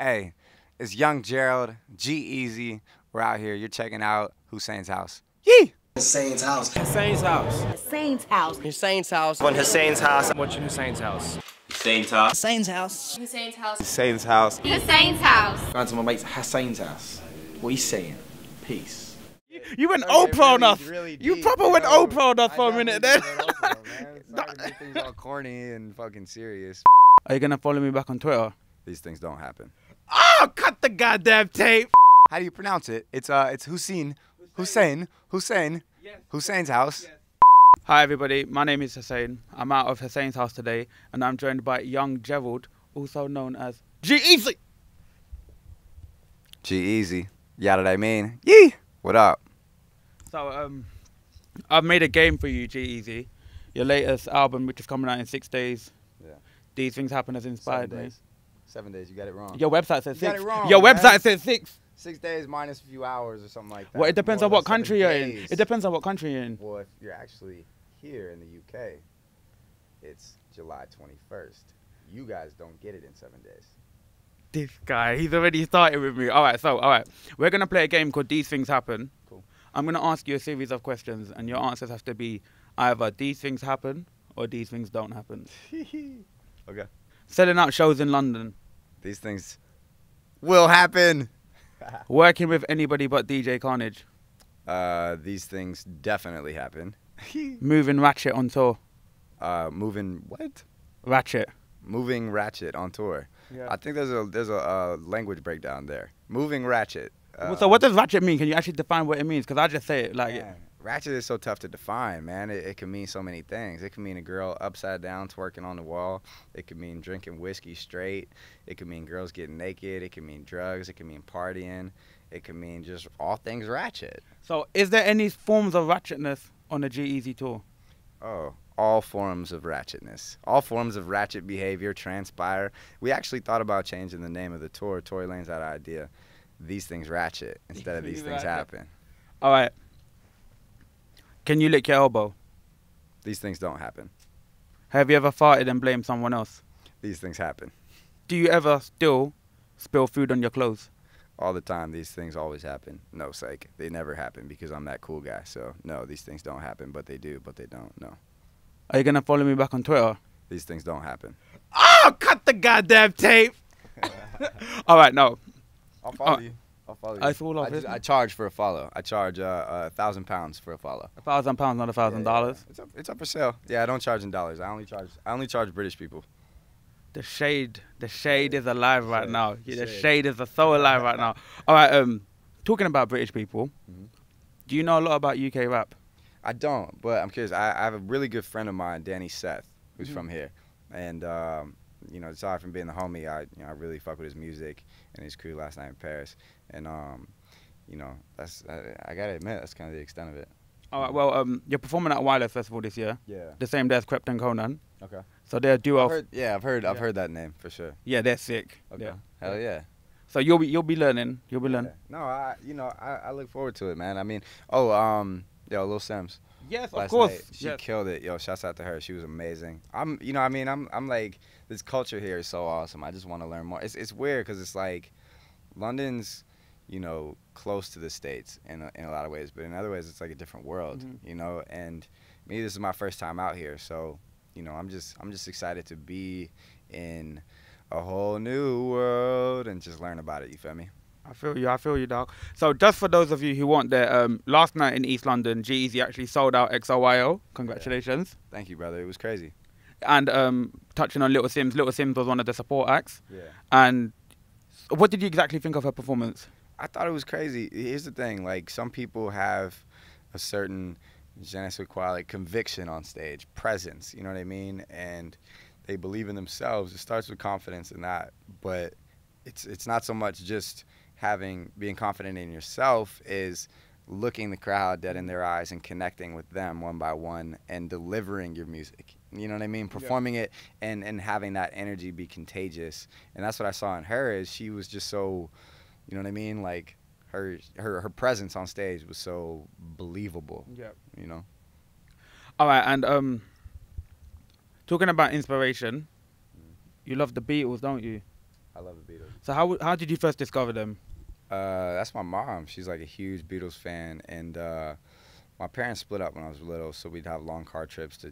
Hey, it's Young Gerald, G-Eazy. We're out here. You're checking out Hussein's house. Yee! Hussein's house. Hussein's house. Hussein's house. Hussein's house. On Hussein's house. I'm watching Hussein's house. Hussein's house. Hussein's house. Hussein's house. Hussein's house. Hussein's house. Going to my mate's Hussein's house. What are you saying? Peace. You went Oprah on us. You deep, proper went yo. Oprah on us for a minute then. Sorry to make things all corny and fucking serious. Are you gonna follow me back on Twitter? These things don't happen. Oh, cut the goddamn tape. How do you pronounce it? It's Hussain. Hussein's house. Hi everybody, my name is Hussain. I'm out of Hussein's house today, and I'm joined by Young Gerald, also known as G-Eazy. G-Eazy. Yeah, what I mean? Yee! What up? So I've made a game for you, G-Eazy. Your latest album, which is coming out in 6 days. Yeah. These things happen has inspired 7 me. days. 7 days. You got it wrong. Your website says You got 6. it wrong, Your man. website says 6. 6 days minus a few hours or something like that. Well, it depends More on or what less 7 country you're in. days. It depends on what country you're in. Well, if you're actually here in the UK, it's July 21st. You guys don't get it in 7 days. This guy, he's already started with me. All right. We're going to play a game called These Things Happen. Cool. I'm going to ask you a series of questions, and your answers have to be either these things happen or these things don't happen. Okay. Selling out shows in London. These things will happen. Working with anybody but DJ Carnage. These things definitely happen. Moving Ratchet on tour. Moving what? Ratchet. Moving Ratchet on tour. Yeah. I think there's a language breakdown there. Moving Ratchet. So what does Ratchet mean? Can you actually define what it means? Because I just say it like it. Man, ratchet is so tough to define, man. It can mean so many things. It can mean a girl upside down twerking on the wall. It can mean drinking whiskey straight. It can mean girls getting naked. It can mean drugs. It can mean partying. It can mean just all things ratchet. So is there any forms of ratchetness on the G-Eazy tour? Oh, all forms of ratchetness. All forms of ratchet behavior transpire. We actually thought about changing the name of the tour. Tory Lanez had an idea. These things ratchet instead of these things happen. All right. Can you lick your elbow? These things don't happen. Have you ever farted and blamed someone else? These things happen. Do you ever still spill food on your clothes? All the time. These things always happen. No, psych. They never happen because I'm that cool guy. So, no, these things don't happen, but they do, but they don't. No. Are you going to follow me back on Twitter? These things don't happen. Oh, cut the goddamn tape. All right, no. I'll follow you. I'll follow you. It's all off, isn't I it? charge for a follow. I charge £1,000 for a follow. £1,000, not $1,000. It's up for sale. Yeah, I don't charge in dollars. I only charge British people. The shade is alive right Shade. now. Yeah, the Shade. shade is so alive right now. All right, talking about British people, do you know a lot about UK rap? I don't, but I'm curious. I have a really good friend of mine, Danny Seth, who's from here, and you know, aside from being the homie, I really fuck with his music and his crew last night in Paris, and you know, I gotta admit that's kind of the extent of it. All right, well, you're performing at Wireless Festival this year. Yeah. The same day as Krept and Conan. Okay. So they're a duo. I've heard that name for sure. Yeah, they're sick. Okay. Yeah. Hell yeah. So you'll be learning. You'll be learning. No, I look forward to it, man. I mean, Lil Simz. Yes, Last of course. night, she Yes. killed it. Yo, shouts out to her. She was amazing. I'm like, this culture here is so awesome. I just want to learn more. It's weird because it's like, London's, you know, close to the States in a lot of ways, but in other ways it's like a different world, you know. And me, this is my first time out here, so you know, I'm just excited to be in a whole new world and just learn about it. You feel me? I feel you, dog. So just for those of you who want there, last night in East London, G-Eazy actually sold out XOYO. Congratulations. Yeah. Thank you, brother. It was crazy. And touching on Little Simz was one of the support acts. Yeah. And what did you exactly think of her performance? I thought it was crazy. Here's the thing, like, some people have a certain je ne sais quoi, like, conviction on stage, presence, you know what I mean? And they believe in themselves. It starts with confidence in that, but it's not so much just being confident in yourself, is looking the crowd dead in their eyes and connecting with them one by one and delivering your music. You know what I mean? Performing it and having that energy be contagious. And that's what I saw in her, is she was just so, you know what I mean? Like, her presence on stage was so believable. Yeah. You know? All right, and talking about inspiration, you love the Beatles, don't you? I love the Beatles. So how did you first discover them? That's my mom. She's like a huge Beatles fan, and my parents split up when I was little, so we'd have long car trips to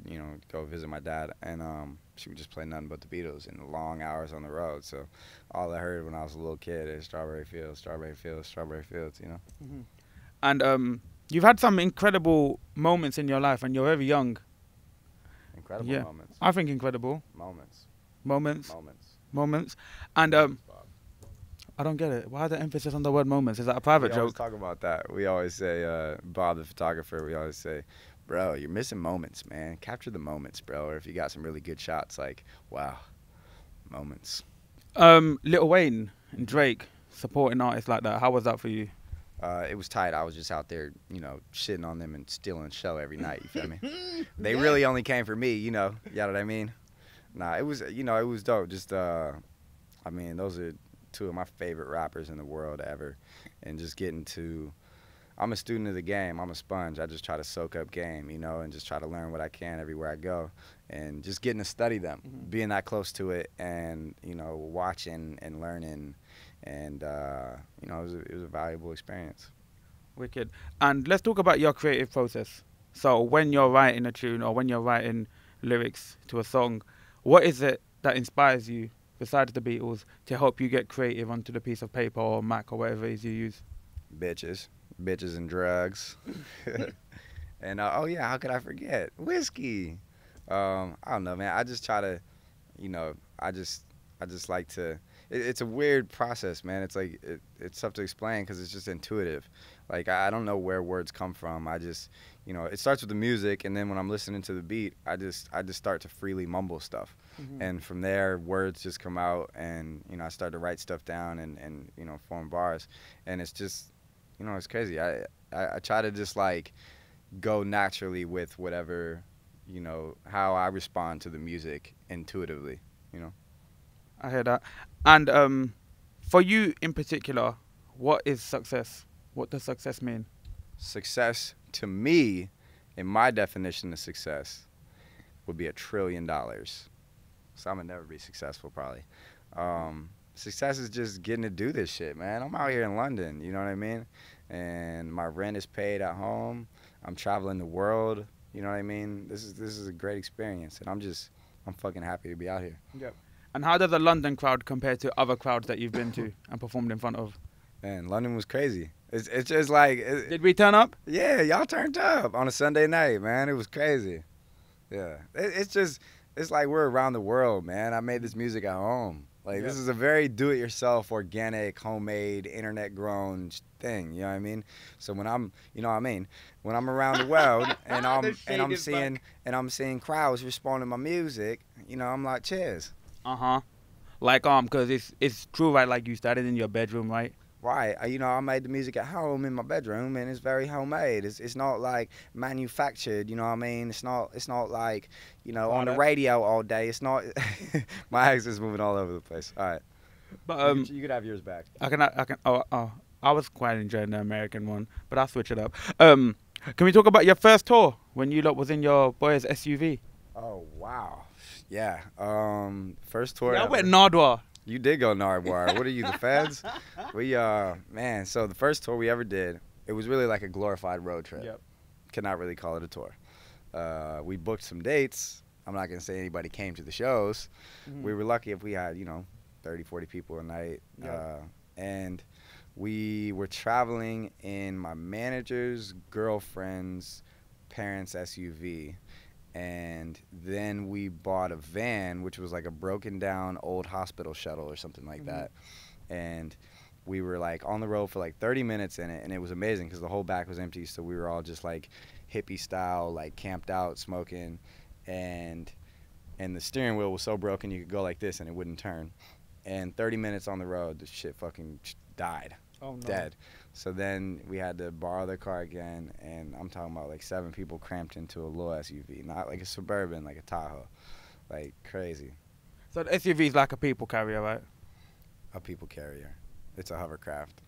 go visit my dad, and she would just play nothing but the Beatles in the long hours on the road. So all I heard when I was a little kid is Strawberry Fields, Strawberry Fields, Strawberry Fields. And you've had some incredible moments in your life, and you're very young. Incredible moments. I think incredible Moments. And Bob. I don't get it. Why the emphasis on the word moments? Is that a private We always joke? talk about that. We always say, Bob the photographer, we always say, bro, you're missing moments, man. Capture the moments, bro. Or if you got some really good shots, like, wow, moments. Lil Wayne and Drake supporting artists like that. How was that for you? It was tight. I was just out there, shitting on them and stealing show every night. You feel me? They really only came for me, you know what I mean? Nah, it was, it was dope. Just, those are two of my favorite rappers in the world ever. And just I'm a student of the game. I'm a sponge. I just try to soak up game, and just try to learn what I can everywhere I go. And just getting to study them, being that close to it, and, watching and learning. And, it was a valuable experience. Wicked. And let's talk about your creative process. So when you're writing a tune or when you're writing lyrics to a song, what is it that inspires you, besides the Beatles, to help you get creative onto the piece of paper or Mac or whatever it is you use? Bitches and drugs. And, how could I forget? Whiskey. I don't know, man. I just try to, I just like to, it's a weird process, man. It's like, it's tough to explain because it's just intuitive. Like, I don't know where words come from. I just, it starts with the music, and then when I'm listening to the beat, I just start to freely mumble stuff. And from there, words just come out, and, I start to write stuff down and form bars. And it's just, it's crazy. I try to just, like, go naturally with whatever, how I respond to the music intuitively, I hear that. And for you in particular, what is success? What does success mean? Success, to me, in my definition of success, would be $1 trillion. So I'm gonna never be successful, probably. Success is just getting to do this shit, man. I'm out here in London, you know what I mean? And my rent is paid at home. I'm traveling the world, you know what I mean? This is a great experience, and I'm fucking happy to be out here. Yep. And how does the London crowd compare to other crowds that you've been to and performed in front of? Man, London was crazy. It's just like... Did we turn up? Yeah, y'all turned up on a Sunday night, man. It was crazy. Yeah. It's like we're around the world, man. I made this music at home. Like, This is a very do-it-yourself, organic, homemade, internet-grown thing, you know what I mean? So when I'm, when I'm around the world and I'm seeing crowds responding to my music, I'm like, cheers. Like, because it's true, right? Like, you started in your bedroom, right? Right. I made the music at home in my bedroom, and it's very homemade. It's not like manufactured, you know what I mean? It's not like, on the radio all day. It's not. My accent is moving all over the place. All right. But you could have yours back. I can. I was quite enjoying the American one, but I'll switch it up. Can we talk about your first tour when you lot was in your boys' SUV? Oh wow. Yeah. First tour. Yeah, I went Nardwar. You did go Nardwar. What are you, the feds? Man, so the first tour we ever did, it was really like a glorified road trip. Yep. Could not really call it a tour. We booked some dates. I'm not going to say anybody came to the shows. We were lucky if we had, 30, 40 people a night. Yep. And we were traveling in my manager's girlfriend's parents' SUV. And then we bought a van, which was like a broken down old hospital shuttle or something like that. And we were like on the road for like 30 minutes in it, and it was amazing because the whole back was empty. So we were all just like hippie style, like camped out, smoking, and the steering wheel was so broken you could go like this and it wouldn't turn. And 30 minutes on the road, the shit fucking died. Oh, no. Dead. So then we had to borrow their car again, and I'm talking about like 7 people cramped into a little SUV, not like a Suburban, like a Tahoe, like crazy. So the SUV is like a people carrier, right? A people carrier. It's a hovercraft.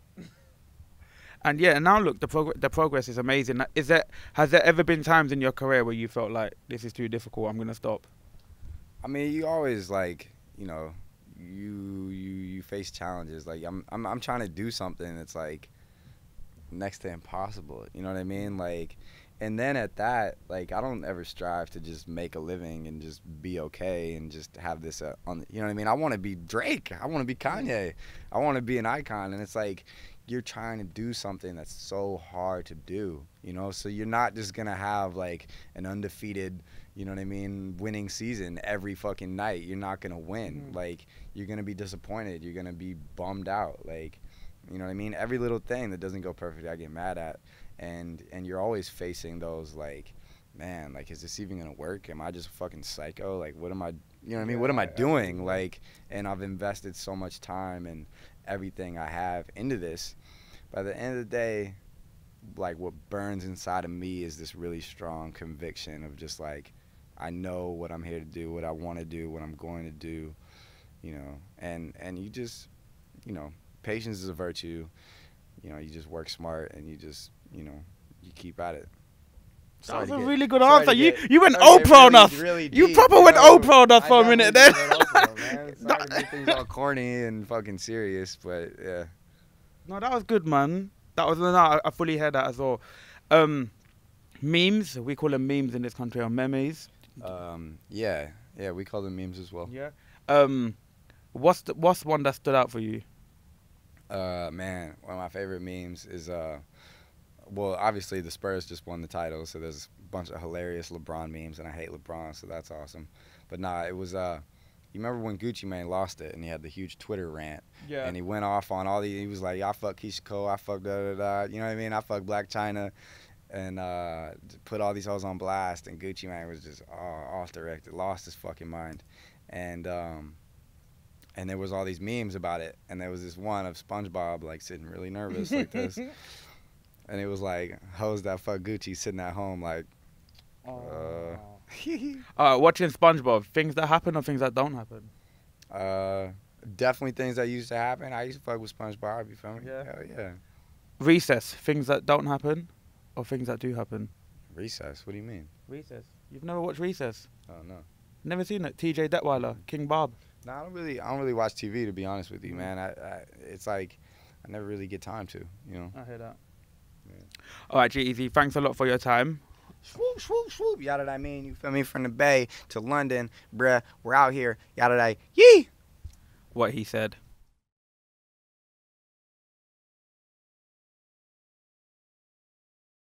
And yeah, and now look, the progress is amazing. Has there ever been times in your career where you felt like this is too difficult, I'm gonna stop? I mean, you always like, you face challenges. Like I'm trying to do something that's like next to impossible. You know what I mean? Like, and then at that, like, I don't ever strive to just make a living and just be okay and just have this on. You know what I mean? I want to be Drake. I want to be Kanye. I want to be an icon. And it's like you're trying to do something that's so hard to do. You know, so you're not just gonna have like an undefeated, you know what I mean, winning season every fucking night. You're not gonna win. Like, you're gonna be disappointed. You're gonna be bummed out. Like, you know what I mean? Every little thing that doesn't go perfectly, I get mad at. And you're always facing those, like, man, like, is this even gonna work? Am I just a fucking psycho? Like, what am I, you know what I mean? What am I doing? Like, and I've invested so much time and everything I have into this. By the end of the day, like, what burns inside of me is this really strong conviction of just, like, I know what I'm here to do, what I want to do, what I'm going to do, you know. And you just, you know, patience is a virtue. You know, you just work smart and you just, you know, you keep at it. That was a really good answer. You went Oprah on us. Really you deep, proper went Oprah on us for a minute there. Sorry to make things all corny and fucking serious, but yeah. No, that was good, man. That was, no, I fully heard that as well. Memes, we call them memes in this country, or memes. Yeah, we call them memes as well. Yeah. What's one that stood out for you? Man, one of my favorite memes is well, obviously the Spurs just won the title, so there's a bunch of hilarious LeBron memes, and I hate LeBron, so that's awesome. But nah, it was you remember when Gucci Mane lost it and he had the huge Twitter rant? Yeah. And he went off on all he was like, I fuck Keisha Cole, I fuck da-da-da, you know what I mean? I fuck Black China, and put all these hoes on blast, and Gucci Mane was just off directed, lost his fucking mind. And there was all these memes about it, and there was this one of SpongeBob, like, sitting really nervous like this. And it was like, hoes that fuck Gucci sitting at home like, watching SpongeBob, things that happen or things that don't happen? Definitely things that used to happen. I used to fuck with SpongeBob, you feel me? Yeah. Hell yeah. Recess, things that don't happen or things that do happen? Recess, what do you mean? Recess. You've never watched Recess? Oh, no. Never seen it? TJ Detweiler, King Bob. No, I don't really watch TV, to be honest with you, man. It's like I never really get time to, you know. I hear that. Yeah. All right, G-Eazy, thanks a lot for your time. Swoop, swoop, swoop. Yada that mean, you feel me? From the Bay to London, bruh, we're out here. Yada that. Yee! What he said.